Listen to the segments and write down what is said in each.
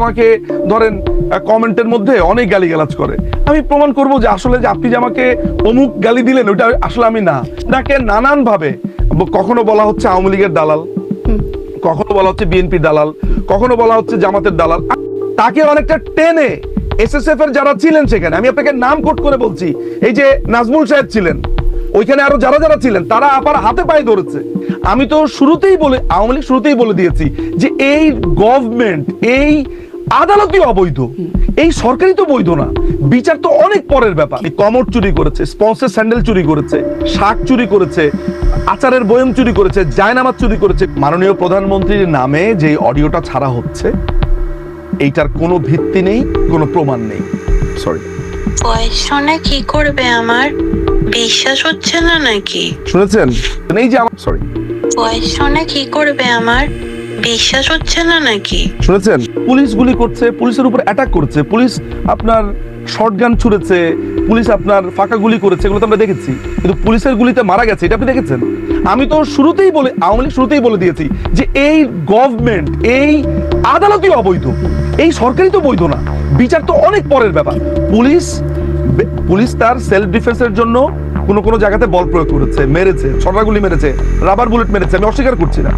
আমাকে ধরেন কমেন্টের মধ্যে অনেক গালিগালাজ করে, আমি প্রমাণ করব যে আসলে যে আপনি যে আমাকে অমুক গালি দিলেন ওটা আসলে আমি না। তাকে নানান ভাবে কখনো বলা হচ্ছে আওয়ামী লীগের দালাল, কখনো বলা হচ্ছে বিএনপির দালাল, কখনো বলা হচ্ছে জামাতের দালাল। তাকে অনেকটা টেনে এসএসএফ এর যারা ছিলেন সেখানে, আমি আপনাকে নাম কোট করে বলছি, এই যে নাজমুল সাহেব ছিলেন, ওইখানে আরো যারা যারা ছিলেন তারা আবার হাতে পায়ে ধরেছে। আমি তো শুরুতেই বলে আওয়ামী লীগ শুরুতেই বলে দিয়েছি যে এই গভর্নমেন্ট, এই আদালতই অবৈধ, এই সরকারই তো বৈধ না, বিচার তো অনেক পরের ব্যাপার। কমর চুরি করেছে, স্পন্সর স্যান্ডেল চুরি করেছে, শাক চুরি করেছে, আচারের বয়ম চুরি করেছে, জায়নামাজ চুরি করেছে। মাননীয় প্রধানমন্ত্রীর নামে যে অডিওটা ছাড়া হচ্ছে এইটার কোনো ভিত্তি নেই, কোনো প্রমাণ নেই। সরি, ভয়েস শুনে কি করবে? আমার বিশ্বাস হচ্ছে না নাকি? শুনেছেন? এই যে আমার সরি, ভয়েস শুনে কি করবে? আমার বিশ্বাস হচ্ছে না নাকি? শুনেছেন? পুলিশ গুলি করছে, পুলিশের উপর অ্যাটাক করছে, পুলিশ আপনার শর্টগান ছুড়েছে, পুলিশ আপনার ফাঁকা গুলি করেছে, এগুলো তো আমরা দেখেছি। কিন্তু পুলিশের গুলিতে মারা গেছে, এটা আপনি দেখেছেন? আমি তো শুরুতেই বলে আওয়ামী লীগ শুরুতেই বলে দিয়েছি যে এই গভর্নমেন্ট, এই আদালতই অবৈধ, এই সরকারই তো বৈধ না, বিচার তো অনেক পরের ব্যাপার। পুলিশ তার সেলফ ডিফেন্সের জন্য কোন কোন জায়গাতে বল প্রয়োগ করেছে, মেরেছে, ছড়াগুলি মেরেছে, রাবার বুলেট মেরেছে, আমি অস্বীকার করছি না।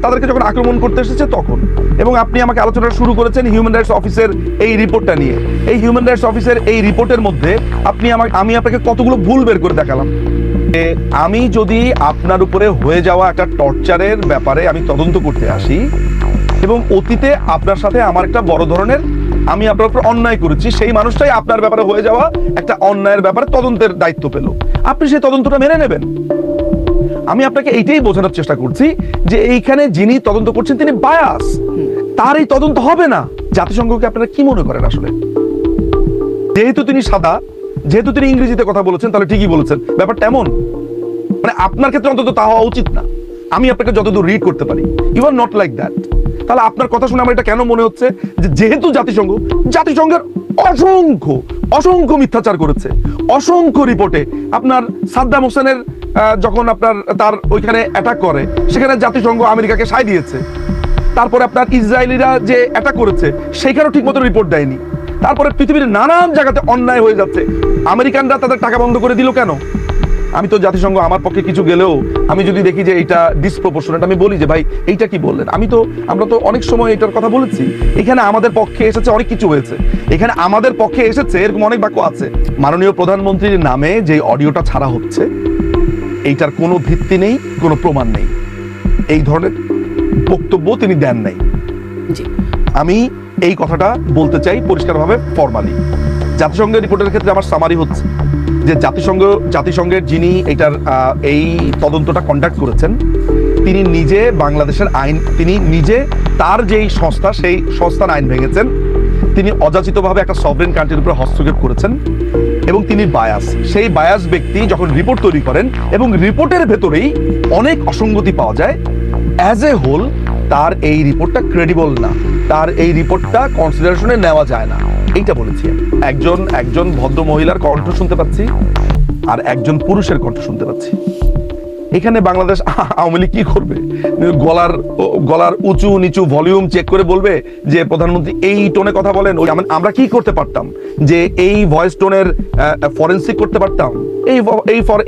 তাদেরকে যখন আক্রমণ করতে এসেছে তখন, এবং আপনি আমাকে আলোচনা শুরু করেছেন হিউম্যান রাইটস অফিসের এই রিপোর্টটা নিয়ে। এই হিউম্যান রাইটস অফিসের এই রিপোর্টের মধ্যে আমি আপনাকে কতগুলো ভুল বের করে দেখালাম। আমি যদি আপনার উপরে হয়ে যাওয়া একটা টর্চারের ব্যাপারে আমি তদন্ত করতে আসি, এবং অতীতে আপনার সাথে আমার একটা বড় ধরনের আমি আপনার উপর অন্যায় করেছি, সেই মানুষটাই আপনার ব্যাপারে হয়ে যাওয়া একটা অন্যায়ের ব্যাপারে তদন্তের দায়িত্ব পেল, আপনি সেই তদন্তটা মেনে নেবেন। আমি আপনাকে এইটাই বোঝানোর চেষ্টা করছি যে এইখানে যিনি তদন্ত করছেন তিনি বায়াস, তার এই তদন্ত হবে না। জাতিসংঘকে আপনারা কি মনে করেন আসলে? যেহেতু তিনি সাদা, যেহেতু তিনি ইংরেজিতে কথা বলেছেন, তাহলে ঠিকই বলেছেন, ব্যাপারটা এমন। মানে আপনার ক্ষেত্রে অন্তত তা হওয়া উচিত না। আমি আপনাকে যতদূর রিড করতে পারি, you are not like that. তাহলে আপনার কথা শুনে আমার এটা কেন মনে হচ্ছে যে যেহেতু জাতিসংঘের অসংখ্য অসংখ্য মিথ্যাচার করেছে, অসংখ্য রিপোর্টে আপনার সাদ্দাম হোসেনের যখন আপনার তার ওইখানে অ্যাটাক করে, সেখানে জাতিসংঘ আমেরিকাকে সায় দিয়েছে। তারপরে আপনার ইসরায়েলিরা যে অ্যাটাক করেছে সেইখানেও ঠিক মতো রিপোর্ট দেয়নি। তারপরে পৃথিবীর নানান জায়গাতে অন্যায় হয়ে যাচ্ছে, আমেরিকানরা তাদের টাকা বন্ধ করে দিল কেন? আমি তো জাতিসংঘ আমার পক্ষে কিছু গেলেও আমি যদি দেখি যে এটা ডিসপ্রপোর্শনেট, আমি বলি যে ভাই এইটা কি বললেন। আমরা তো অনেক সময় এটার কথা বলেছি। এখানে আমাদের পক্ষে এসেছে, অনেক কিছু হয়েছে, এখানে আমাদের পক্ষে এসেছে, এরকম অনেক বাক্য আছে। মাননীয় প্রধানমন্ত্রীর নামে যে অডিওটা ছাড়া হচ্ছে এইটার কোনো ভিত্তি নেই, কোনো প্রমাণ নেই, এই ধরনের বক্তব্য তিনি দেন নাই। আমি এই কথাটা বলতে চাই পরিষ্কারভাবে, ফরমালি। জাতিসংঘের রিপোর্টের ক্ষেত্রে আমার সামারি হচ্ছে যে জাতিসংঘের যিনি এটার এই তদন্তটা কন্ডাক্ট করেছেন, তিনি নিজে বাংলাদেশের আইন, তিনি নিজে তার যেই সংস্থা, সেই সংস্থার আইন ভেঙেছেন, তিনি অযাচিতভাবে একটা সভরেন কান্ট্রির উপরে হস্তক্ষেপ করেছেন, এবং তিনি বায়াস। সেই বায়াস ব্যক্তি যখন রিপোর্ট তৈরি করেন এবং রিপোর্টের ভেতরেই অনেক অসঙ্গতি পাওয়া যায়, অ্যাজ এ হোল তার এই রিপোর্টটা ক্রেডিবল না, তার এই রিপোর্টটা কনসিডারেশনে নেওয়া যায় না, এইটা বলেছি। একজন ভদ্র মহিলার কণ্ঠ শুনতে পাচ্ছি আর একজন পুরুষের কণ্ঠ শুনতে পাচ্ছি। এখানে বাংলাদেশ আওয়ামী লীগ কি করবে? গলার উঁচু নিচু ভলিউম চেক করে বলবে যে প্রধানমন্ত্রী এই টোনে কথা বলেন। আমরা কি করতে পারতাম যে এই ভয়েস টোনের ফরেনসিক করতে পারতাম।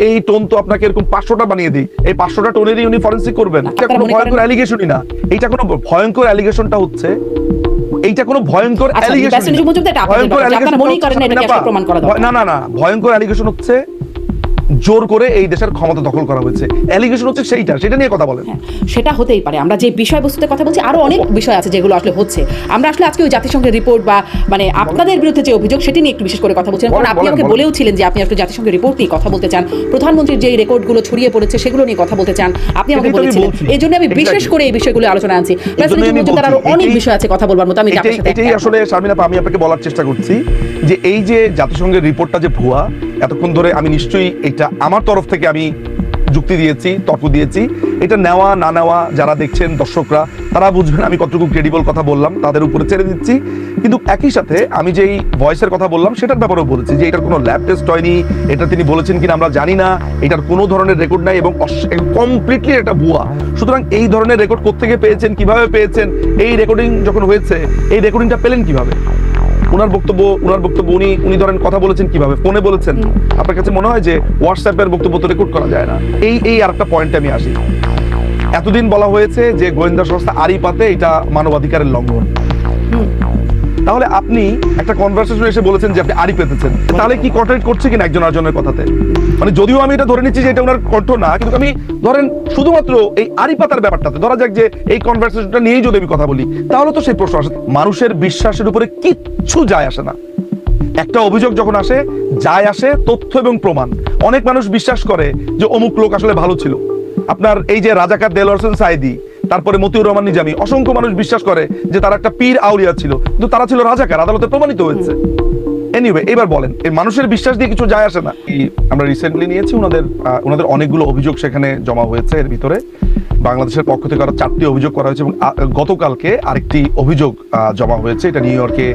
এই টোন তো আপনাকে এরকম 500টা বানিয়ে দিই, এই 500টা টোনেরই উনি ফরেনসিক করবেন। এটা কোনো ভয়ঙ্কর অ্যালিগেশনই না, এইটা কোনো ভয়ঙ্কর অ্যালিগেশনটা হচ্ছে, এইটা কোনো ভয়ঙ্কর অ্যালিগেশন না, ভয়ঙ্কর অ্যালিগেশন হচ্ছে জোর করে এই দেশের ক্ষমতা দখল করা হয়েছে। অ্যালিগেশন হচ্ছে সেটা নিয়ে কথা বলেন। সেটা হতেই পারে, আমরা যে বিষয়বস্তুতে কথা বলছি আরো অনেক বিষয় আছে যেগুলো আসলে হচ্ছে। আমরা আসলে আজকে ওই জাতিসংঘের রিপোর্ট বা মানে আপনাদের বিরুদ্ধে যে অভিযোগ সেটি নিয়ে একটু বিশেষ করে কথা বলছিলেন, কারণ আপনি আমাকে বলেও ছিলেন যে আপনি আসলে জাতিসংঘের রিপোর্ট নিয়ে কথা বলতে চান, প্রধানমন্ত্রীর যে রেকর্ডগুলো ছড়িয়ে পড়েছে সেগুলো নিয়ে কথা বলতে চান, আপনি আমাকে বলেছিলেন। এই জন্য আমি বিশেষ করে এই বিষয়গুলো আলোচনা আনছি। আরো অনেক বিষয় আছে কথা বলবার মতো। আমি এটাই আসলে শারমিন আপা আমি আপনাকে বলার চেষ্টা করছি যে এই যে জাতিসংঘের রিপোর্টটা যে ভুয়া, এতক্ষণ ধরে আমি নিশ্চয়ই এটা আমার তরফ থেকে আমি যুক্তি দিয়েছি, তর্ক দিয়েছি। এটা নেওয়া না নেওয়া যারা দেখছেন দর্শকরা তারা বুঝবেন আমি কতটুকু ক্রেডিবল কথা বললাম, তাদের উপরে ছেড়ে দিচ্ছি। কিন্তু একই সাথে আমি যেই ভয়েসের কথা বললাম সেটার ব্যাপারেও বলেছি যে এটার কোনো ল্যাব টেস্ট হয়নি, এটা তিনি বলেছেন কিনা আমরা জানি না, এটার কোনো ধরনের রেকর্ড নাই এবং কমপ্লিটলি এটা ভুয়া। সুতরাং এই ধরনের রেকর্ড কোত্থেকে পেয়েছেন, কিভাবে পেয়েছেন, এই রেকর্ডিং যখন হয়েছে এই রেকর্ডিংটা পেলেন কিভাবে? ওনার বক্তব্য উনি ধরেন কথা বলেছেন কিভাবে, ফোনে বলেছেন? আপনার কাছে মনে হয় যে হোয়াটসঅ্যাপের বক্তব্য তো রেকর্ড করা যায় না? এই আরেকটা পয়েন্টে আমি আসি। এতদিন বলা হয়েছে যে গোয়েন্দা সংস্থা আড়ি পাতে এটা মানবাধিকারের লঙ্ঘন। তাহলে আপনি একটা কনভারসেশন এসে বলেছেন যে আপনি আড়ি পেতেছেন, তাহলে কি কন্ট্রাডিক্ট করছে কিনা একজন আরেকজনের কথাতে? মানে যদিও আমি এটা ধরে নিচ্ছি যে এটা ওনার কণ্ঠ না, কিন্তু আমি ধরেন শুধুমাত্র এই আড়ি পাতার ব্যাপারটাতে ধরা যাক যে এই কনভারসেশনটা নিয়েই যদি আমি কথা বলি, তাহলে তো সেই প্রশ্ন আসে। মানুষের বিশ্বাসের উপরে কিচ্ছু যায় আসে না। একটা অভিযোগ যখন আসে, যায় আসে তথ্য এবং প্রমাণ। অনেক মানুষ বিশ্বাস করে যে অমুক লোক আসলে ভালো ছিল। আপনার এই যে রাজাকার দেলোয়ার হোসেন সাঈদী, তারপরে মতিউর রহমান নিজামী, অসংখ্য মানুষ বিশ্বাস করে যে তারা একটা পীর আউলিয়া ছিল, কিন্তু তারা ছিল রাজাকার, আদালতে প্রমাণিত হয়েছে। এনিওয়ে, এবার বলেন এই মানুষের বিশ্বাস দিয়ে কিছু যায় আসে না। আমরা রিসেন্টলি নিয়েছি ওনাদের অনেকগুলো অভিযোগ সেখানে জমা হয়েছে। এর ভিতরে বাংলাদেশের পক্ষ থেকে আরো 4টি অভিযোগ করা হয়েছে এবং গতকালকে আরেকটি অভিযোগ জমা হয়েছে। এটা নিউ ইয়র্কে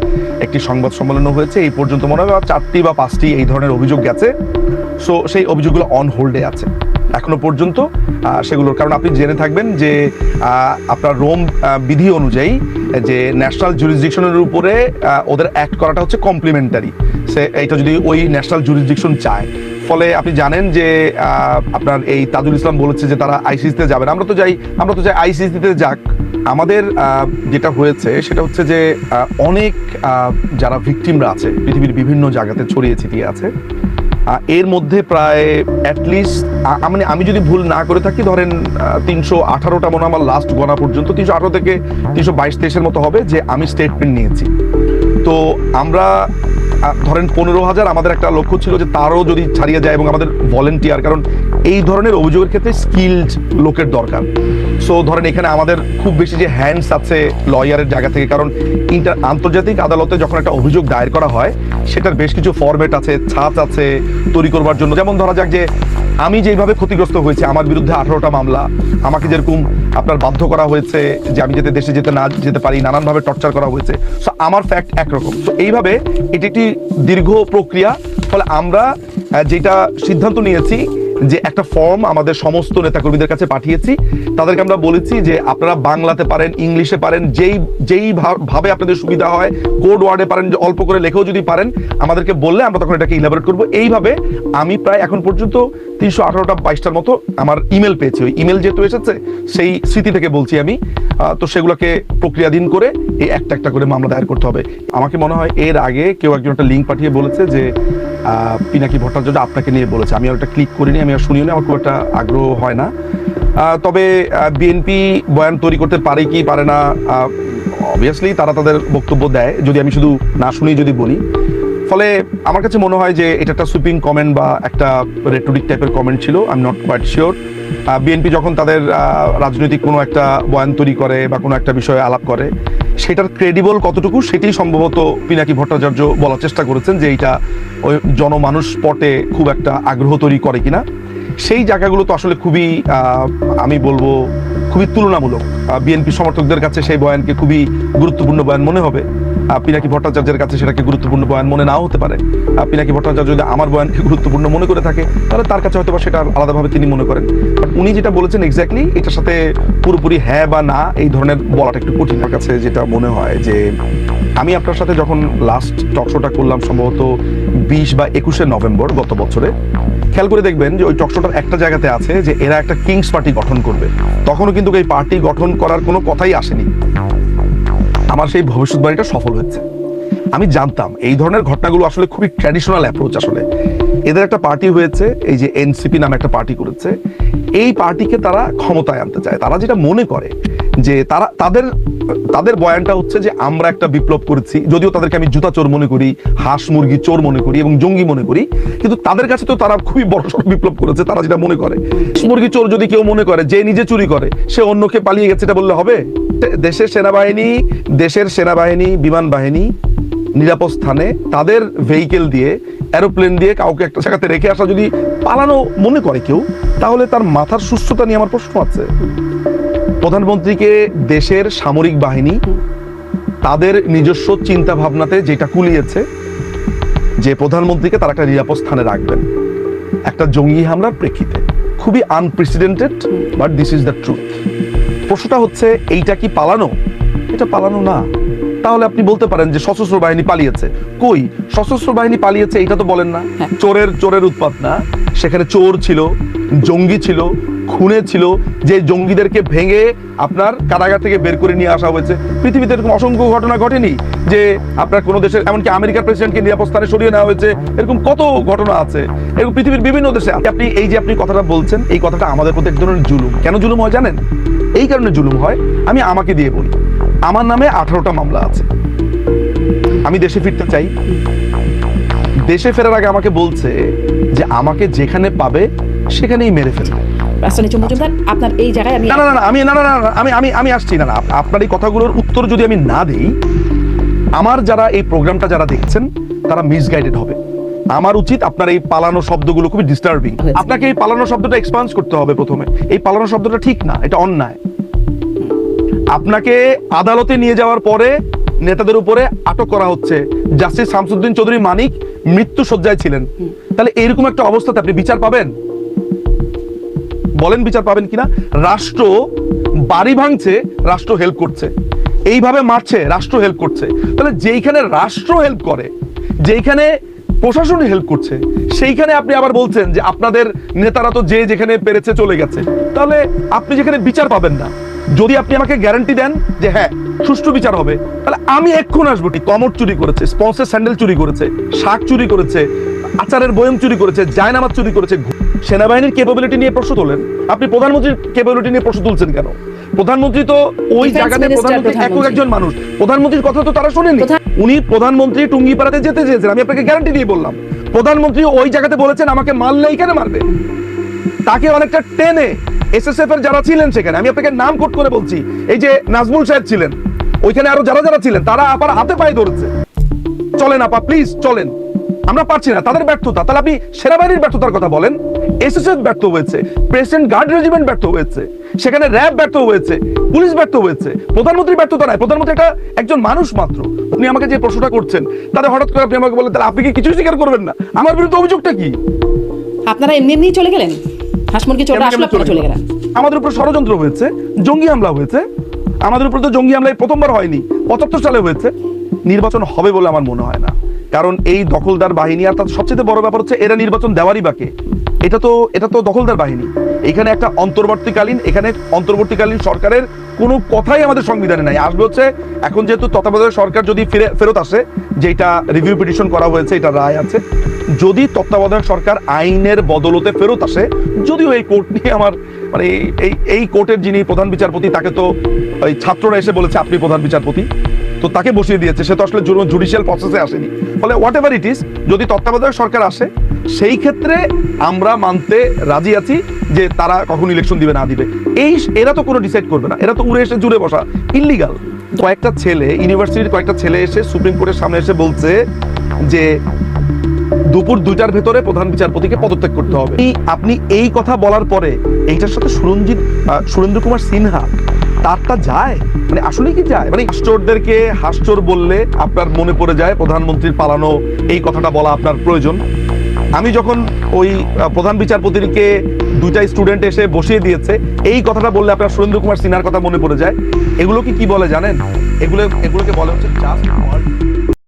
একটি সংবাদ সম্মেলন হয়েছে। এই পর্যন্ত মনে হয় 4টি বা 5টি এই ধরনের অভিযোগ গেছে। সো সেই অভিযোগগুলো অন হোল্ডে আছে এখনো পর্যন্ত সেগুলোর। কারণ আপনি জেনে থাকবেন যে আপনার রোম বিধি অনুযায়ী যে ন্যাশনাল জুরিসডিকশনের উপরে ওদের অ্যাক্ট করাটা হচ্ছে কমপ্লিমেন্টারি। এইটা যদি ওই ন্যাশনাল জুরিসডিকশন চায়, ফলে আপনি জানেন যে আপনার এই তাজুল ইসলাম বলেছে যে তারা আইসিসিতে যাবেন। আমরা তো চাই আইসিসিতে যাক। আমাদের যেটা হয়েছে সেটা হচ্ছে যে অনেক যারা ভিকটিমরা আছে পৃথিবীর বিভিন্ন জায়গাতে ছড়িয়ে ছিটিয়ে আছে, এর মধ্যে প্রায় অ্যাটলিস্ট আমি যদি ভুল না করে থাকি ধরেন 318টা মনে আমার লাস্ট গণা পর্যন্ত 318 থেকে 322-23-এর মতো হবে যে আমি স্টেটমেন্ট নিয়েছি। তো আমরা ধরেন 15,000 আমাদের একটা লক্ষ্য ছিল যে তারও যদি ছাড়িয়ে যায় এবং আমাদের ভলেন্টিয়ার, কারণ এই ধরনের অভিযোগের ক্ষেত্রে স্কিলড লোকের দরকার। সো ধরেন এখানে আমাদের খুব বেশি যে হ্যান্ডস আছে লয়ারের জায়গা থেকে, কারণ আন্তর্জাতিক আদালতে যখন একটা অভিযোগ দায়ের করা হয় সেটার বেশ কিছু ফরম্যাট আছে, ছাঁচ আছে তৈরি করবার জন্য। যেমন ধরা যাক যে আমি যেভাবে ক্ষতিগ্রস্ত হয়েছি, আমার বিরুদ্ধে 18টা মামলা, আমাকে যেরকম আপনার বাধ্য করা হয়েছে যে আমি যাতে দেশে যেতে না যেতে পারি, নানানভাবে টর্চার করা হয়েছে। সো আমার ফ্যাক্ট একরকম। তো এইভাবে এটি একটি দীর্ঘ প্রক্রিয়া। ফলে আমরা যেটা সিদ্ধান্ত নিয়েছি যে একটা ফর্ম আমাদের সমস্ত নেতাকর্মীদের কাছে পাঠিয়েছি। তাদেরকে আমরা বলেছি যে আপনারা বাংলাতে পারেন, ইংলিশে পারেন, যেই ভাবে আপনাদের সুবিধা হয়, কোড ওয়ার্ডে পারেন, অল্প করে লেখেও যদি পারেন আমাদেরকে বললে আমরা তখন এটাকে ইলাবোরেট করবো। এইভাবে আমি প্রায় এখন পর্যন্ত 318-22টার মতো আমার ইমেল পেয়েছি। ওই ইমেল যেহেতু এসেছে সেই স্মৃতি থেকে বলছি আমি। তো সেগুলোকে প্রক্রিয়াধীন করে এই একটা করে মামলা দায়ের করতে হবে। আমাকে মনে হয় এর আগে কেউ একজন একটা লিঙ্ক পাঠিয়ে বলেছে যে পিনাকি ভট্টাচার্য আপনাকে নিয়ে বলেছে। আমি আর একটা ক্লিক করিনি, আমি আর শুনিনি, আমার খুব একটা আগ্রহ হয় না। তবে বিএনপি বয়ান তৈরি করতে পারে কি পারে না, অবভিয়াসলি তারা তাদের বক্তব্য দেয়, যদি আমি শুধু না শুনি যদি বলি। ফলে আমার কাছে মনে হয় যে এটা একটা সুইপিং কমেন্ট বা একটা রেটরিক টাইপের কমেন্ট ছিল। I am not quite sure. BNP যখন তাদের রাজনৈতিক কোনো একটা বয়ান তৈরি করে বা কোনো একটা বিষয়ে আলাপ করে, সেটার ক্রেডিবল কতটুকু সেটি সম্ভবত পিনাকি ভট্টাচার্য বলার চেষ্টা করেছেন যে এইটা ওই জনমানুষ পটে খুব একটা আগ্রহ তৈরি করে কিনা। সেই জায়গাগুলো তো আসলে খুবই আমি বলবো খুবই তুলনামূলক। বিএনপি সমর্থকদের কাছে সেই বয়ানকে খুবই গুরুত্বপূর্ণ বয়ান মনে হবে, পিনাকি ভট্টাচার্যের কাছে সেটাকে গুরুত্বপূর্ণ বয়ান মনে নাও হতে পারে। পিনাকি ভট্টাচার্য যদি আমার বয়ানকে গুরুত্বপূর্ণ মনে করে থাকে তাহলে তার কাছে হয়তো বা সেটা আলাদাভাবে তিনি মনে করেন। বাট উনি যেটা বলেছেন এক্স্যাক্টলি এটার সাথে পুরোপুরি হ্যাঁ বা না এই ধরনের বলাটা একটু কঠিন। আমার কাছে যেটা মনে হয় যে আমি আপনার সাথে যখন লাস্ট টক শোটা করলাম সম্ভবত 20 বা 21 নভেম্বর গত বছরে, খেয়াল করে দেখবেন যে ওই টক শোটার একটা জায়গাতে আছে যে এরা একটা কিংস পার্টি গঠন করবে। তখনও কিন্তু এই পার্টি গঠন করার কোনো কথাই আসেনি। আমার সেই ভবিষ্যৎবাণীটা সফল হয়েছে। আমি জানতাম এই ধরনের ঘটনাগুলো আসলে খুবই ট্র্যাডিশনাল অ্যাপ্রোচ। আসলে এদের একটা পার্টি হয়েছে, এই যে এনসিপি নামে একটা পার্টি করেছে, এই পার্টিকে তারা ক্ষমতায় আনতে চায়। তারা যেটা মনে করে যে তাদের বয়ানটা হচ্ছে যে আমরা একটা বিপ্লব করেছি, যদিও তাদেরকে আমি জুতা চোর মনে করি, হাঁস মুরগি চোর মনে করি এবং জঙ্গি মনে করি, কিন্তু তাদের কাছে তো তারা খুবই বড়সড় বিপ্লব করেছে। তারা যেটা মনে করে, মুরগি চোর যদি কেউ মনে করে যে নিজে চুরি করে সে অন্যকে পালিয়ে গেছে এটা বললে হবে? দেশের সেনাবাহিনী বিমান বাহিনী নিরাপদ স্থানে তাদের ভেহিকেল দিয়ে এরোপ্লেন দিয়ে কাউকে একটা জায়গাতে রেখে আসা যদি পালানো মনে করে কেউ, তাহলে তার মাথার সুস্থতা নিয়ে আমার প্রশ্ন আছে। প্রধানমন্ত্রীকে দেশের সামরিক বাহিনী তাদের নিজস্ব চিন্তা ভাবনাতে যেটা কুলিয়েছে যে প্রধানমন্ত্রীকে তারা একটা নিরাপদ স্থানে রাখবেন একটা জঙ্গি হামলার প্রেক্ষিতে। খুবই unprecedented, but this is the truth. প্রশ্নটা হচ্ছে এইটা কি পালানো? এটা পালানো না। তাহলে আপনি বলতে পারেন যে সশস্ত্র বাহিনী পালিয়েছে। কই সশস্ত্র বাহিনী পালিয়েছে এটা তো বলেন না। চোরের উৎপাত না, সেখানে চোর ছিল, জঙ্গি ছিল, খুনে ছিল, যে জঙ্গিদেরকে ভেঙে আপনার কারাগার থেকে বের করে নিয়ে আসা হয়েছে। পৃথিবীতে এরকম অসংখ্য ঘটনা ঘটেনি যে আপনার কোনো দেশের, এমনকি আমেরিকার প্রেসিডেন্টকে নিরাপদ স্থানে সরিয়ে নেওয়া হয়েছে, এরকম কত ঘটনা আছে, এরকম পৃথিবীর বিভিন্ন দেশে। আপনি এই যে আপনি কথাটা বলছেন, এই কথাটা আমাদের প্রতি এক ধরনের জুলুম। কেন জুলুম হয় জানেন? এই কারণে জুলুম হয়, আমি আমাকে দিয়ে বলি। আমার নামে 18টা মামলা আছে, আমি দেশে ফিরতে চাই। দেশে ফেরার আগে আমাকে বলছে যে আমাকে যেখানে পাবে সেখানেই মেরে ফেলবে। রাষ্ট্রনীতি মজুমদার, আপনার এই জায়গায় আমি আমি আসছি না। আপনার এই কথাগুলোর উত্তর যদি আমি না দেই, আমার যারা এই প্রোগ্রামটা যারা দেখছেন তারা মিসগাইডেড হবে। আমার উচিত আপনার এই পালানো শব্দগুলো খুবই ডিস্টার্বিং। আপনাকে এই পালানো শব্দটা এক্সপান্স করতে হবে প্রথমে। এই পালানো শব্দটা ঠিক না, এটা অন্যায়। আপনাকে আদালতে নিয়ে যাওয়ার পরে নেতাদের উপরে আটক করা হচ্ছে। জাস্টিস শামসুদ্দিন চৌধুরী মানিক মৃত্যু শয্যায় ছিলেন। তাহলে এরকম একটা অবস্থাতে আপনি বিচার পাবেন? বলেন বিচার পাবেন কিনা? রাষ্ট্র বাড়ি ভাঙছে, রাষ্ট্র হেল্প করছে, এইভাবে মারছে, রাষ্ট্র হেল্প করছে। তাহলে যেইখানে রাষ্ট্র হেল্প করে, যেইখানে প্রশাসন হেল্প করছে, সেইখানে আপনি আবার বলছেন যে আপনাদের নেতারা তো যে যেখানে পেরেছে চলে গেছে। তাহলে আপনি যেখানে বিচার পাবেন না, যদি আপনি আমাকে গ্যারান্টি দেন যে হ্যাঁ সুষ্ঠু বিচার হবে, তাহলে আমি এক্ষুন আসবো। কমর চুরি করেছে, স্পন্সের স্যান্ডেল চুরি করেছে, শাক চুরি করেছে, আচারের বয়ম চুরি করেছে, জায়নামাজ চুরি করেছে। সেনাবাহিনীর ক্যাপাবিলিটি নিয়ে প্রশ্ন তোলেন, আপনি প্রধানমন্ত্রীর ক্যাপাবিলিটি নিয়ে প্রশ্ন তুলছেন কেন? প্রধানমন্ত্রী তো ওই জায়গাতে প্রধানমন্ত্রী একজন মানুষ, প্রধানমন্ত্রীর কথা তো তারা শোনেনি। উনি প্রধানমন্ত্রী টুঙ্গিপাড়াতে যেতে চেয়েছেন, আমি আপনাকে গ্যারান্টি দিয়ে বললাম। প্রধানমন্ত্রী ওই জায়গাতে বলেছেন আমাকে মারলে এইখানে মারবে। তাকে অনেকটা টেনে এসএসএফ এর যারা ছিলেন সেখানে, আমি আপনাকে নাম কোট করে বলছি, এই যে নাজমুল সাহেব ছিলেন, ওইখানে আরো যারা যারা ছিলেন, তারা আপার হাতে পায়ে ধরেছে, চলেন আপা প্লিজ চলেন, আমরা পারছি না। তাদের ব্যর্থতা। তাহলে আপনি সেনাবাহিনীর ব্যর্থতার কথা বলেন, এসএসএফ ব্যর্থ হয়েছে, প্রেসিডেন্ট গার্ড রেজিমেন্ট ব্যর্থ হয়েছে, সেখানে র্যাব ব্যর্থ হয়েছে, পুলিশ ব্যর্থ হয়েছে, প্রধানমন্ত্রী ব্যর্থতা নাই। প্রধানমন্ত্রী একজন মানুষ মাত্র। আপনি আমাকে যে প্রশ্নটা করছেন, তাহলে হঠাৎ করে আপনি আমাকে বলেন তাহলে আপনি কি কিছু স্বীকার করবেন না? আমার বিরুদ্ধে অভিযোগটা কি? আপনারা এমনি এমনি চলে গেলেন, হাসমুরগি চোরটা আসলে আপনারা চলে গেলেন। আমাদের উপর ষড়যন্ত্র হয়েছে, জঙ্গি হামলা হয়েছে। আমাদের উপর তো জঙ্গি হামলা প্রথমবার হয়নি, 75 সালে হয়েছে। নির্বাচন হবে বলে আমার মনে হয় না, কারণ এই দখলদার বাহিনী, আর তার সবচেয়ে বড় ব্যাপার হচ্ছে এরা নির্বাচন দেওয়ারই বাকি। এটা তো দখলদার বাহিনী। এখানে একটা অন্তর্বর্তীকালীন সরকারের কোনো কথাই আমাদের সংবিধানে নাই। আসবে হচ্ছে এখন যেহেতু তত্ত্বাবধায়ক সরকার যদি ফেরত আসে, যেটা রিভিউ পিটিশন করা হয়েছে, এটা রায় আছে, যদি তত্ত্বাবধায়ক সরকার আইনের বদলতে ফেরত আসে, যদিও এই কোর্ট নিয়ে আমার মানে এই কোর্টের যিনি প্রধান বিচারপতি, তাকে তো ওই ছাত্ররা এসে বলেছে আপনি প্রধান বিচারপতি, তো তাকে বসিয়ে দিয়েছে, সে তো আসলে জুডিশিয়াল প্রসেসে আসেনি। ফলে হোয়াট এভার ইট ইজ, যদি তত্ত্বাবধায়ক সরকার আসে, সেই ক্ষেত্রে আমরা মানতে রাজি আছি যে তারা কখন ইলেকশন দিবে না দিবে। এরা তো কোনো ডিসাইড করবে না, এরা তো উড়ে এসে জুড়ে বসা ইল্লিগাল। কয়েকটা ছেলে, ইউনিভার্সিটির কয়েকটা ছেলে এসে সুপ্রিম কোর্টের সামনে এসে বলছে যে দুপুর 2টার ভেতরে প্রধান বিচারপতিকে পদত্যাগ করতে হবে। আপনি এই কথা বলার পরে এইটার সাথে সুরেন্দ্র কুমার সিনহা তারটা যায়, মানে আসলে কি যায়? মানে হাস্যরদেরকে হাস্যর বললে আপনার মনে পড়ে যায় প্রধানমন্ত্রীর পালানো, এই কথাটা বলা আপনার প্রয়োজন। আমি যখন ওই প্রধান বিচারপতিকে 2টা স্টুডেন্ট এসে বসিয়ে দিয়েছে, এই কথাটা বললে আপনার সুরেন্দ্র কুমার সিনহার কথা মনে পড়ে যায়। এগুলোকে কি বলে জানেন? এগুলোকে বলে হচ্ছে জাস্ট